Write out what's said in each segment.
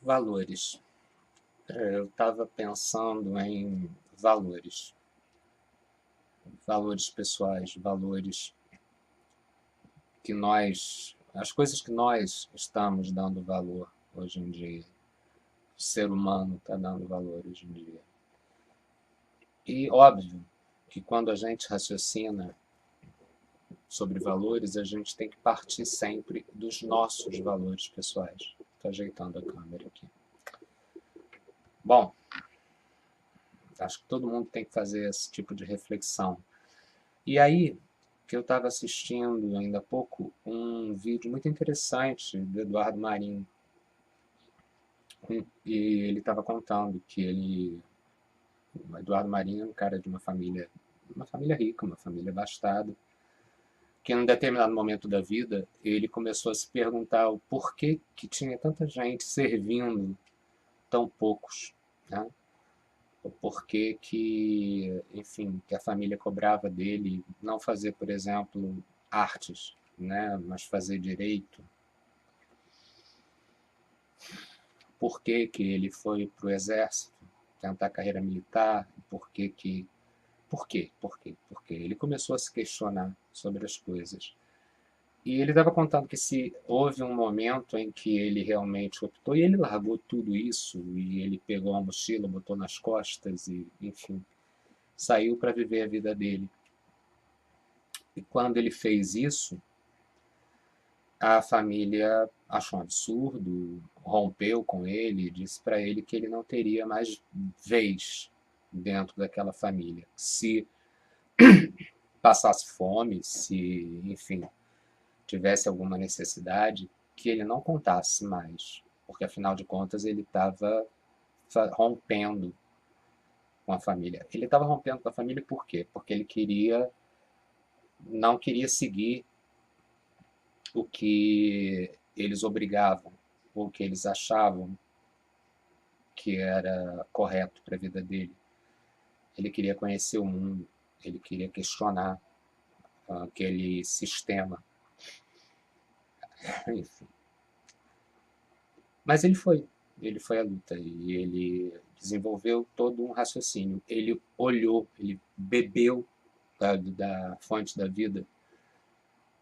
Valores. Eu estava pensando em valores. Valores pessoais, valores que nós. As coisas que nós estamos dando valor hoje em dia. O ser humano está dando valor hoje em dia. E óbvio que quando a gente raciocina sobre valores, a gente tem que partir sempre dos nossos valores pessoais. Estou ajeitando a câmera aqui. Bom, acho que todo mundo tem que fazer esse tipo de reflexão. E aí, que eu estava assistindo ainda há pouco um vídeo muito interessante do Eduardo Marinho. E ele estava contando que o Eduardo Marinho é um cara de uma família rica, uma família abastada, que em um determinado momento da vida ele começou a se perguntar o porquê que tinha tanta gente servindo tão poucos, né? O porquê que, enfim, que a família cobrava dele não fazer, por exemplo, artes, né, mas fazer direito. Porquê que ele foi para o exército, tentar carreira militar, por quê? Ele começou a se questionar sobre as coisas. E ele estava contando que se houve um momento em que ele realmente optou, e ele largou tudo isso, e ele pegou a mochila, botou nas costas, e enfim, saiu para viver a vida dele. E quando ele fez isso, a família achou um absurdo, rompeu com ele, disse para ele que ele não teria mais vez dentro daquela família. Se passasse fome, se, enfim, tivesse alguma necessidade, que ele não contasse mais, porque afinal de contas ele estava rompendo com a família. Ele estava rompendo com a família por quê? Porque ele não queria seguir o que eles obrigavam, ou o que eles achavam que era correto para a vida dele. Ele queria conhecer o mundo, ele queria questionar aquele sistema. Enfim. Mas ele foi à luta e ele desenvolveu todo um raciocínio. Ele olhou, ele bebeu da fonte da vida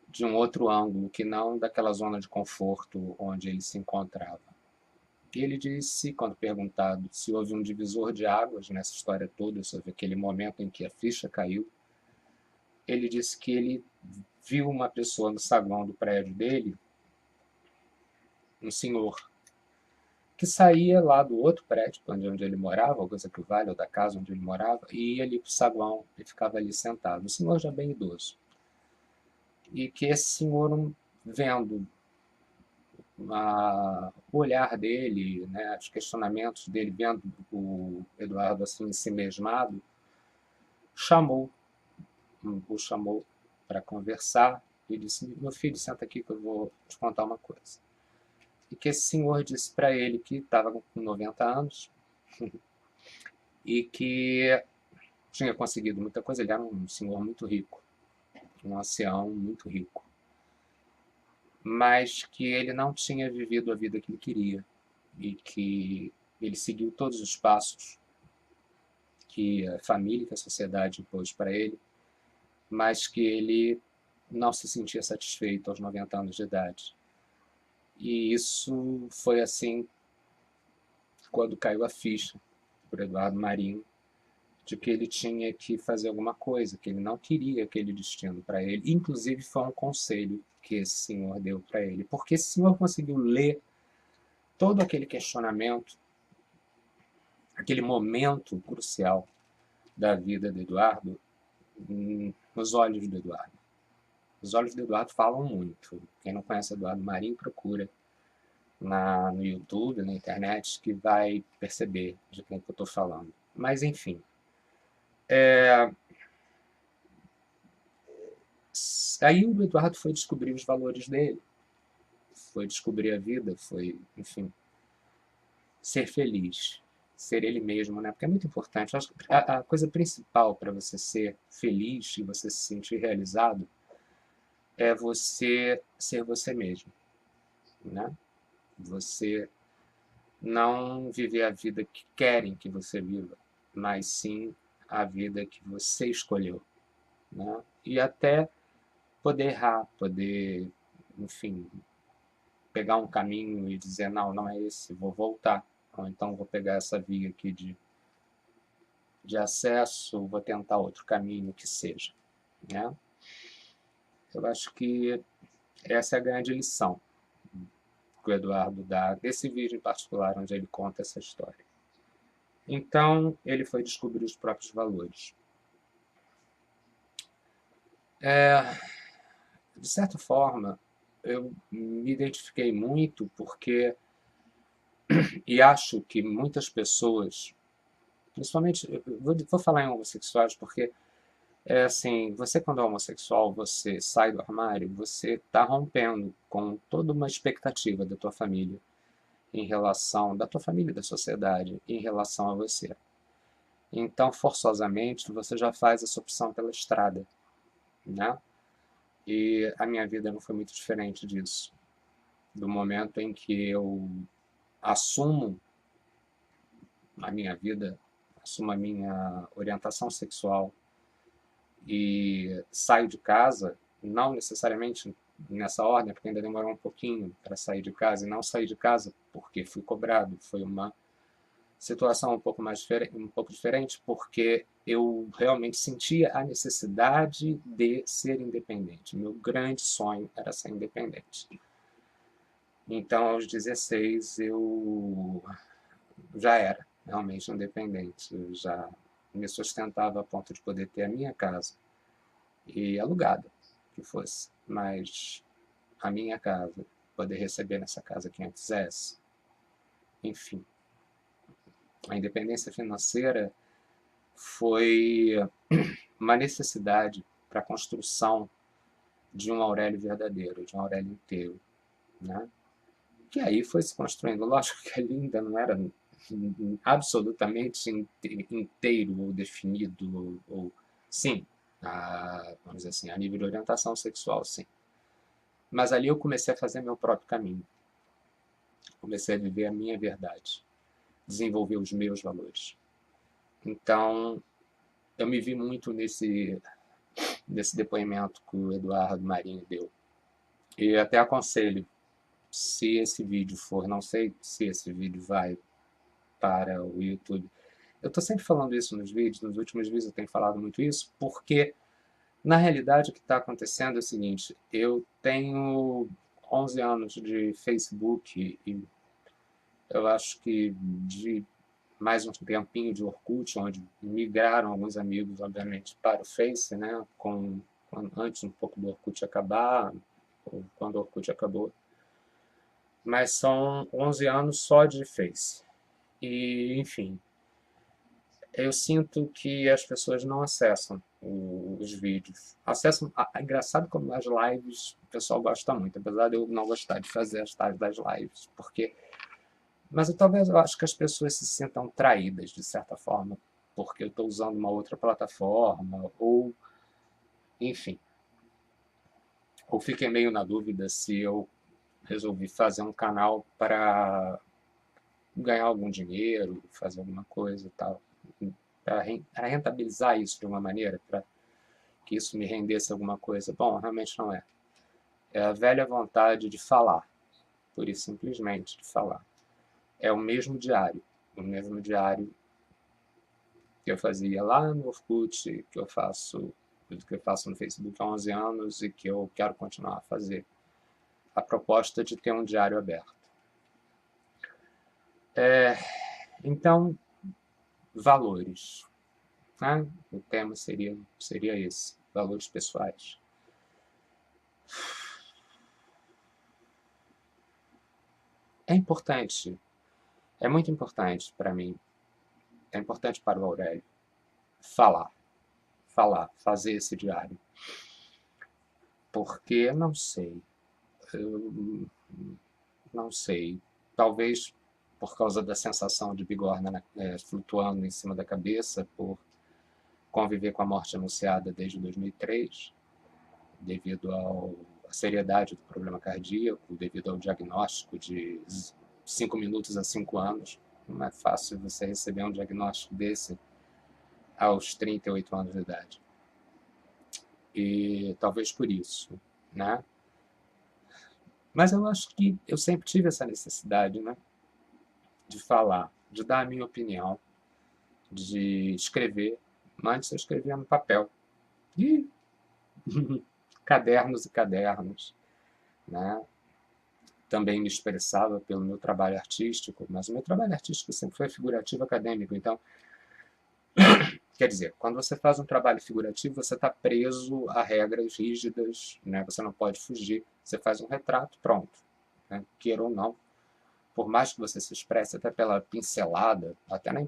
de um outro ângulo, que não daquela zona de conforto onde ele se encontrava. E ele disse, quando perguntado se houve um divisor de águas nessa história toda, sobre aquele momento em que a ficha caiu, ele disse que ele viu uma pessoa no saguão do prédio dele, um senhor, que saía lá do outro prédio, onde ele morava, coisa que vale, ou da casa onde ele morava, e ia ali para o saguão e ficava ali sentado. Um senhor já bem idoso. E que esse senhor, vendo o olhar dele, né, os questionamentos dele, vendo o Eduardo assim ensimesmado, chamou, o chamou para conversar e disse: meu filho, senta aqui que eu vou te contar uma coisa. E que esse senhor disse para ele que estava com 90 anos e que tinha conseguido muita coisa. Ele era um senhor muito rico, um ancião muito rico, mas que ele não tinha vivido a vida que ele queria e que ele seguiu todos os passos que a família, que a sociedade impôs para ele, mas que ele não se sentia satisfeito aos 90 anos de idade. E isso foi assim quando caiu a ficha para Eduardo Marinho de que ele tinha que fazer alguma coisa, que ele não queria aquele destino para ele. Inclusive foi um conselho que esse senhor deu para ele, porque esse senhor conseguiu ler todo aquele questionamento, aquele momento crucial da vida do Eduardo, nos olhos do Eduardo. Os olhos do Eduardo falam muito. Quem não conhece Eduardo Marinho, procura no YouTube, na internet, que vai perceber de quem que eu estou falando. Mas, enfim. Aí o Eduardo foi descobrir os valores dele, foi descobrir a vida, foi, enfim, ser feliz, ser ele mesmo, né? Porque é muito importante. Eu acho que a coisa principal para você ser feliz e você se sentir realizado é você ser você mesmo, né? Você não viver a vida que querem que você viva, mas sim a vida que você escolheu, né? E até poder errar, poder, enfim, pegar um caminho e dizer, não, não é esse, vou voltar. Ou então vou pegar essa via aqui de acesso, vou tentar outro caminho que seja, né? Eu acho que essa é a grande lição que o Eduardo dá desse vídeo em particular, onde ele conta essa história. Então, ele foi descobrir os próprios valores. De certa forma, eu me identifiquei muito porque, e acho que muitas pessoas, principalmente, vou falar em homossexuais porque é assim, você quando é homossexual, você sai do armário, você está rompendo com toda uma expectativa da tua família em relação, da tua família e da sociedade em relação a você. Então, forçosamente, você já faz essa opção pela estrada, né? E a minha vida não foi muito diferente disso. Do momento em que eu assumo a minha vida, assumo a minha orientação sexual e saio de casa, não necessariamente nessa ordem, porque ainda demorou um pouquinho para sair de casa, e não sair de casa porque fui cobrado, foi uma situação um pouco diferente, porque eu realmente sentia a necessidade de ser independente. Meu grande sonho era ser independente. Então, aos 16, eu já era realmente independente. Eu já me sustentava a ponto de poder ter a minha casa e alugada, que fosse, mas a minha casa, poder receber nessa casa quem eu quisesse. Enfim, a independência financeira foi uma necessidade para a construção de um Aurélio verdadeiro, de um Aurélio inteiro, né? Que aí foi se construindo. Lógico que ali ainda não era absolutamente inteiro ou definido, ou sim, vamos dizer assim, a nível de orientação sexual, sim. Mas ali eu comecei a fazer meu próprio caminho, comecei a viver a minha verdade, desenvolver os meus valores. Então, eu me vi muito nesse depoimento que o Eduardo Marinho deu. E até aconselho, se esse vídeo for, não sei se esse vídeo vai para o YouTube. Eu estou sempre falando isso nos vídeos, nos últimos vídeos eu tenho falado muito isso, porque na realidade o que está acontecendo é o seguinte, eu tenho 11 anos de Facebook e eu acho que de mais um tempinho de Orkut, onde migraram alguns amigos, obviamente, para o Face, né, antes um pouco do Orkut acabar, ou quando o Orkut acabou. Mas são 11 anos só de Face. E, enfim, eu sinto que as pessoas não acessam os vídeos. Acessam, é engraçado como as lives o pessoal gosta muito, apesar de eu não gostar de fazer as tais das lives, porque mas talvez eu acho que as pessoas se sintam traídas, de certa forma, porque eu estou usando uma outra plataforma, ou, enfim, ou fiquei meio na dúvida se eu resolvi fazer um canal para ganhar algum dinheiro, fazer alguma coisa e tal, para rentabilizar isso de uma maneira, para que isso me rendesse alguma coisa. Bom, realmente não é. É a velha vontade de falar, pura e simplesmente de falar. É o mesmo diário que eu fazia lá no Orkut, que eu faço no Facebook há 11 anos e que eu quero continuar a fazer. A proposta de ter um diário aberto. Então, valores. Né? O tema seria esse, valores pessoais. É importante, é muito importante para mim, é importante para o Aurélio falar, fazer esse diário. Porque, não sei, eu não sei, talvez por causa da sensação de bigorna flutuando em cima da cabeça, por conviver com a morte anunciada desde 2003, devido à seriedade do problema cardíaco, devido ao diagnóstico de 5 minutos a 5 anos. Não é fácil você receber um diagnóstico desse aos 38 anos de idade. E talvez por isso, né? Mas eu acho que eu sempre tive essa necessidade, né? De falar, de dar a minha opinião, de escrever. Antes eu escrevia no papel. E cadernos e cadernos, né? Também me expressava pelo meu trabalho artístico, mas o meu trabalho artístico sempre foi figurativo acadêmico. Então, quer dizer, quando você faz um trabalho figurativo, você está preso a regras rígidas, né? Você não pode fugir. Você faz um retrato, pronto. Né? Queira ou não, por mais que você se expresse até pela pincelada, até na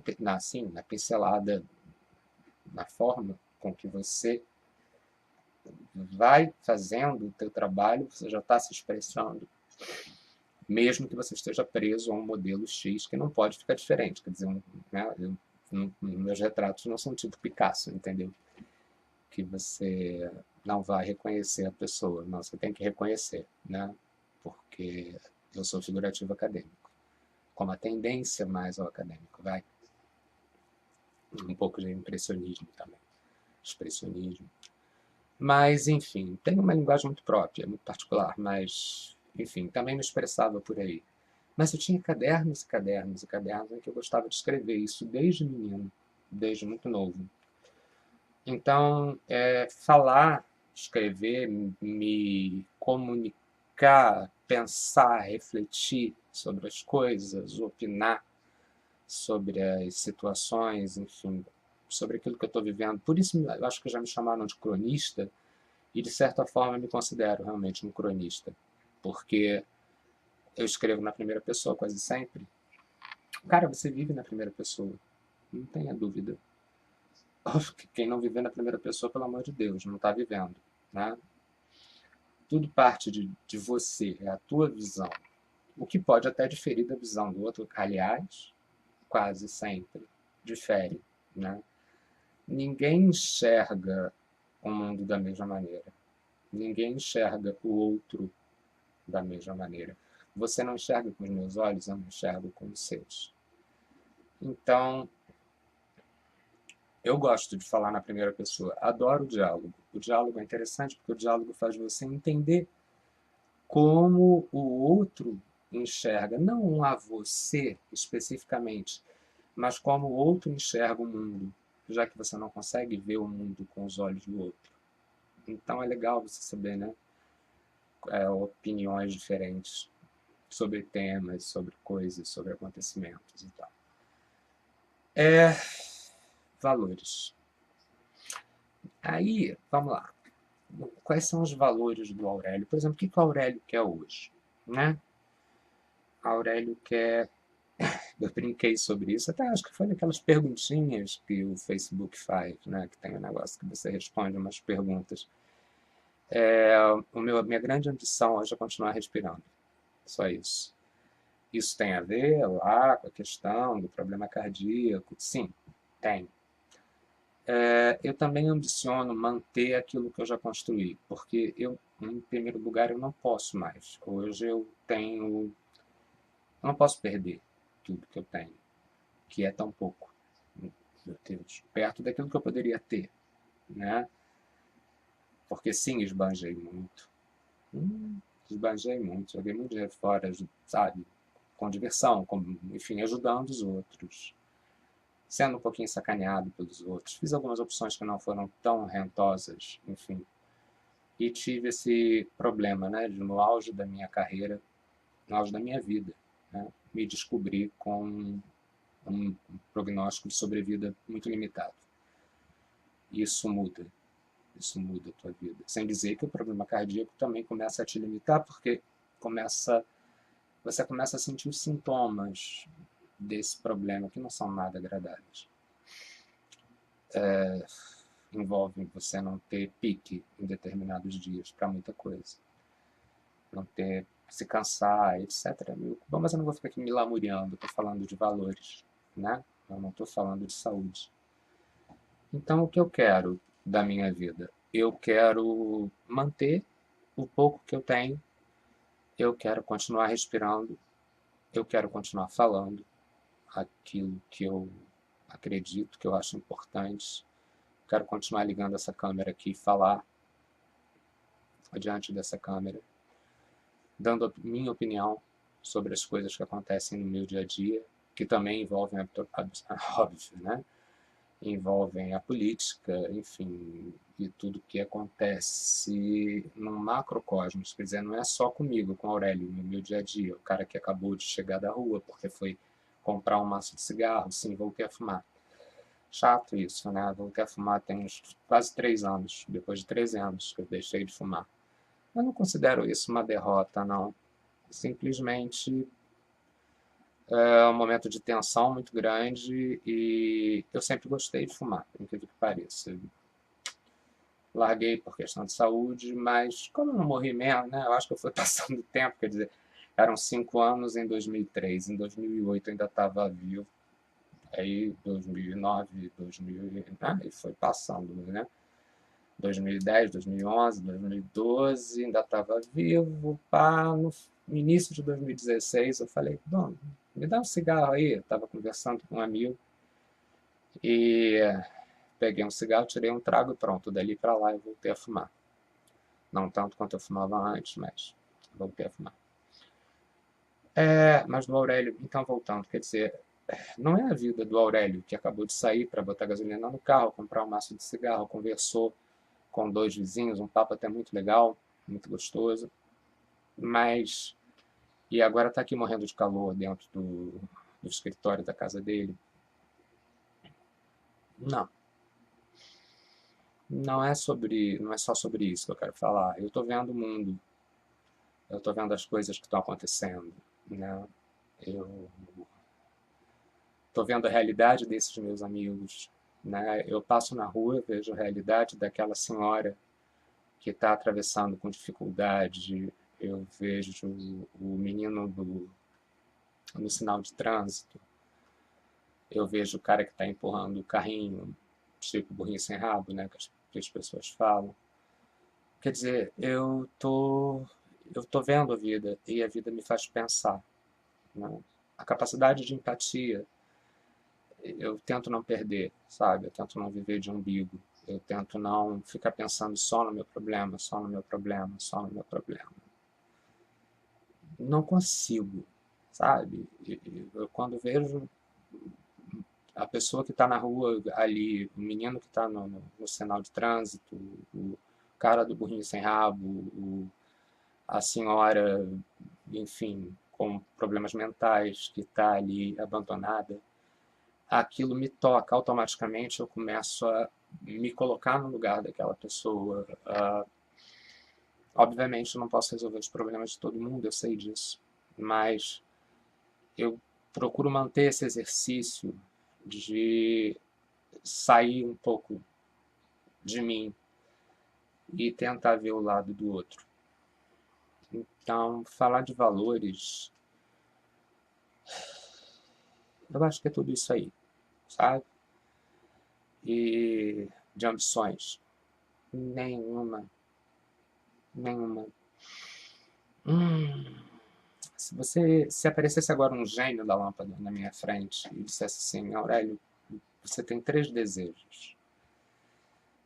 pincelada, na forma com que você vai fazendo o teu trabalho, você já está se expressando, mesmo que você esteja preso a um modelo X que não pode ficar diferente. Quer dizer, né, meus retratos não são tipo Picasso, entendeu? Que você não vai reconhecer a pessoa, não, você tem que reconhecer, né? Porque eu sou figurativo acadêmico, com uma tendência mais ao acadêmico, vai. Um pouco de impressionismo também, expressionismo. Mas, enfim, tem uma linguagem muito própria, muito particular, mas, enfim, também me expressava por aí. Mas eu tinha cadernos e cadernos e cadernos em que eu gostava de escrever, isso desde menino, desde muito novo. Então, falar, escrever, me comunicar, pensar, refletir sobre as coisas, opinar sobre as situações, enfim, sobre aquilo que eu estou vivendo. Por isso, eu acho que já me chamaram de cronista, e de certa forma eu me considero realmente um cronista, porque eu escrevo na primeira pessoa quase sempre. Cara, você vive na primeira pessoa, não tenha dúvida. Quem não viver na primeira pessoa, pelo amor de Deus, não está vivendo, né? Tudo parte de você, é a tua visão. O que pode até diferir da visão do outro, aliás, quase sempre difere, né? Ninguém enxerga o mundo da mesma maneira. Ninguém enxerga o outro da mesma maneira. Você não enxerga com os meus olhos, eu não enxergo com os seus. Então, eu gosto de falar na primeira pessoa. Adoro o diálogo. O diálogo é interessante porque o diálogo faz você entender como o outro enxerga, não a você especificamente, mas como o outro enxerga o mundo, já que você não consegue ver o mundo com os olhos do outro. Então é legal você saber, né? Opiniões diferentes sobre temas, sobre coisas, sobre acontecimentos e tal. Valores. Aí, vamos lá. Quais são os valores do Aurélio? Por exemplo, o que o Aurélio quer hoje? Né? Aurélio quer... Eu brinquei sobre isso, até acho que foi naquelas perguntinhas que o Facebook faz, né? Que tem um negócio que você responde umas perguntas. Minha grande ambição hoje é continuar respirando. Só isso. Isso tem a ver lá com a questão do problema cardíaco? Sim, tem. Eu também ambiciono manter aquilo que eu já construí, porque eu, em primeiro lugar, eu não posso mais. Hoje eu não posso perder tudo que eu tenho, que é tão pouco, meu Deus, perto daquilo que eu poderia ter, né? Porque sim, esbanjei muito. Esbanjei muito, joguei muito dinheiro fora, sabe? Com diversão, enfim, ajudando os outros, sendo um pouquinho sacaneado pelos outros. Fiz algumas opções que não foram tão rentosas, enfim. E tive esse problema, né, no auge da minha carreira, no auge da minha vida, né, me descobri com um prognóstico de sobrevida muito limitado. Isso muda a tua vida. Sem dizer que o problema cardíaco também começa a te limitar, porque você começa a sentir os sintomas desse problema, que não são nada agradáveis. Envolve você não ter pique em determinados dias para muita coisa. Não ter, se cansar, etc. Bom, mas eu não vou ficar aqui me lamuriando, estou falando de valores, né? Eu não estou falando de saúde. Então, o que eu quero da minha vida? Eu quero manter o pouco que eu tenho, eu quero continuar respirando, eu quero continuar falando aquilo que eu acredito, que eu acho importante. Quero continuar ligando essa câmera aqui e falar adiante dessa câmera, dando a minha opinião sobre as coisas que acontecem no meu dia a dia, que também envolvem, óbvio, né? Envolvem a política, enfim, e tudo que acontece num macrocosmos. Quer dizer, não é só comigo, com o Aurélio, no meu dia a dia. O cara que acabou de chegar da rua porque foi comprar um maço de cigarro, sim, voltei a fumar. Chato isso, né? Voltei a fumar tem uns quase 3 anos, depois de 13 anos que eu deixei de fumar. Eu não considero isso uma derrota, não. Simplesmente é um momento de tensão muito grande e eu sempre gostei de fumar, por incrível que pareça. Larguei por questão de saúde, mas como eu não morri mesmo, né? Eu acho que eu fui passando o tempo, quer dizer, eram 5 anos em 2003, em 2008 eu ainda estava vivo, aí 2009, 2000, e foi passando, né? 2010, 2011, 2012, ainda estava vivo, pá, no início de 2016 eu falei, bom, me dá um cigarro aí, eu estava conversando com um amigo e peguei um cigarro, tirei um trago e pronto, dali para lá eu voltei a fumar. Não tanto quanto eu fumava antes, mas voltei a fumar. Mas do Aurélio, então voltando, quer dizer, não é a vida do Aurélio que acabou de sair para botar gasolina no carro, comprar um maço de cigarro, conversou com 2 vizinhos, um papo até muito legal, muito gostoso, mas e agora está aqui morrendo de calor dentro do escritório da casa dele. Não, não é só sobre isso que eu quero falar. Eu estou vendo o mundo, eu estou vendo as coisas que estão acontecendo, né? Eu estou vendo a realidade desses meus amigos, né? Eu passo na rua, vejo a realidade daquela senhora que está atravessando com dificuldade. Eu vejo o menino no sinal de trânsito. Eu vejo o cara que está empurrando o carrinho, tipo burrinho sem rabo, né, que as pessoas falam. Quer dizer, eu tô vendo a vida e a vida me faz pensar, né? A capacidade de empatia, eu tento não perder, sabe? Eu tento não viver de umbigo. Eu tento não ficar pensando só no meu problema, só no meu problema, só no meu problema. Não consigo, sabe? Eu, quando vejo a pessoa que está na rua ali, o menino que está no sinal de trânsito, o cara do burrinho sem rabo, a senhora, enfim, com problemas mentais, que está ali abandonada, aquilo me toca automaticamente, eu começo a me colocar no lugar daquela pessoa. Obviamente, eu não posso resolver os problemas de todo mundo, eu sei disso, mas eu procuro manter esse exercício de sair um pouco de mim e tentar ver o lado do outro. Então, falar de valores, eu acho que é tudo isso aí, sabe? E de ambições, nenhuma, nenhuma. Hum, se aparecesse agora um gênio da lâmpada na minha frente e dissesse assim, Aurélio, você tem 3 desejos.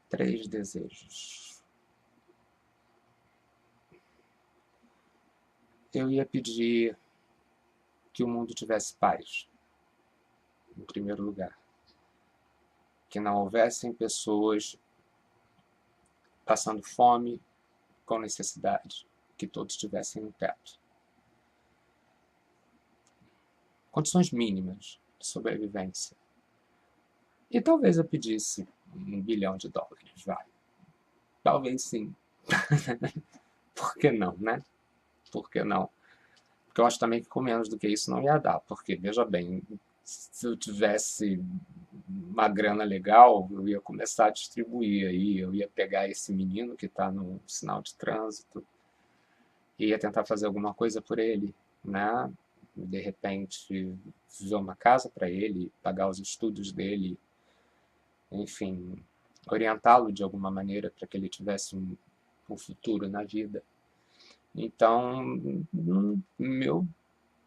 3 desejos. Eu ia pedir que o mundo tivesse paz, em primeiro lugar. Que não houvessem pessoas passando fome, com necessidade, que todos tivessem um teto. Condições mínimas de sobrevivência. E talvez eu pedisse $1 bilhão, vai. Talvez sim. Por que não, né? Por que não? Porque eu acho também que com menos do que isso não ia dar. Porque, veja bem, se eu tivesse uma grana legal, eu ia começar a distribuir aí, eu ia pegar esse menino que está no sinal de trânsito e ia tentar fazer alguma coisa por ele, né? De repente, fazer uma casa para ele, pagar os estudos dele, enfim, orientá-lo de alguma maneira para que ele tivesse um futuro na vida. Então, meu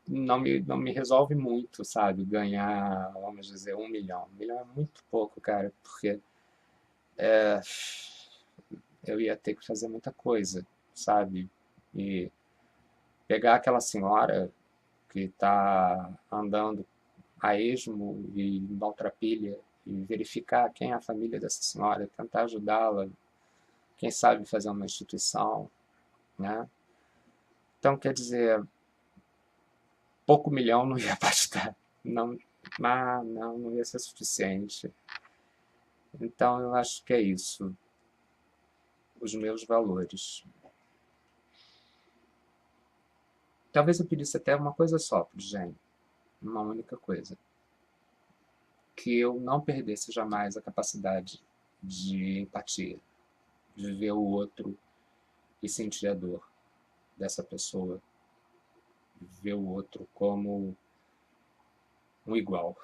não me resolve muito, sabe? Ganhar, vamos dizer, 1 milhão. 1 milhão é muito pouco, cara, porque eu ia ter que fazer muita coisa, sabe? E pegar aquela senhora que está andando a esmo e em maltrapilha e verificar quem é a família dessa senhora, tentar ajudá-la, quem sabe fazer uma instituição, né? Então, quer dizer, pouco milhão não ia bastar, não, não ia ser suficiente. Então, eu acho que é isso, os meus valores. Talvez eu pedisse até uma coisa só para o Gênio, uma única coisa. Que eu não perdesse jamais a capacidade de empatia, de ver o outro e sentir a dor dessa pessoa, ver o outro como um igual.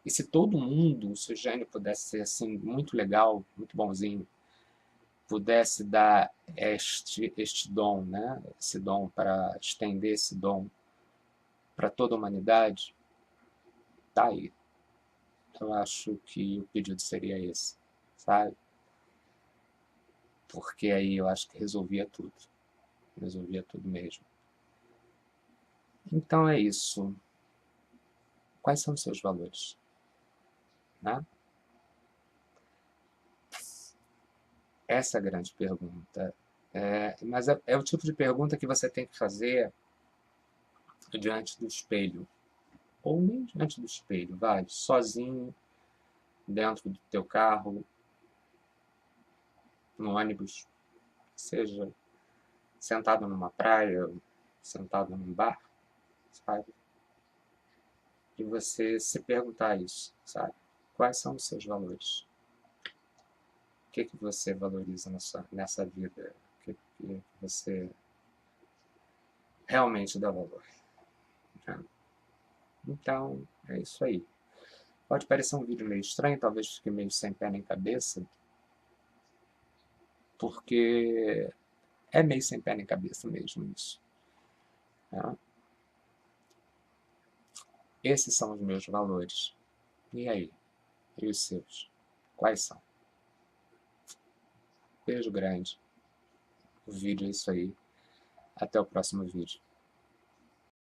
E se todo mundo, se o Gênio pudesse ser assim, muito legal, muito bonzinho, pudesse dar este dom, né? Esse dom para estender esse dom para toda a humanidade, tá aí. Eu acho que o pedido seria esse, sabe? Porque aí eu acho que resolvia tudo. Resolvia tudo mesmo. Então é isso. Quais são os seus valores? Né? Essa é a grande pergunta. Mas é o tipo de pergunta que você tem que fazer diante do espelho. Ou nem diante do espelho, vai, sozinho, dentro do teu carro, no ônibus, seja sentado numa praia, sentado num bar, sabe? E você se perguntar isso, sabe? Quais são os seus valores? O que você valoriza nessa vida? O que você realmente dá valor? Né? Então, é isso aí. Pode parecer um vídeo meio estranho, talvez fique meio sem pé nem cabeça, porque é meio sem pé nem cabeça mesmo isso. Né? Esses são os meus valores. E aí? E os seus? Quais são? Beijo grande. O vídeo é isso aí. Até o próximo vídeo.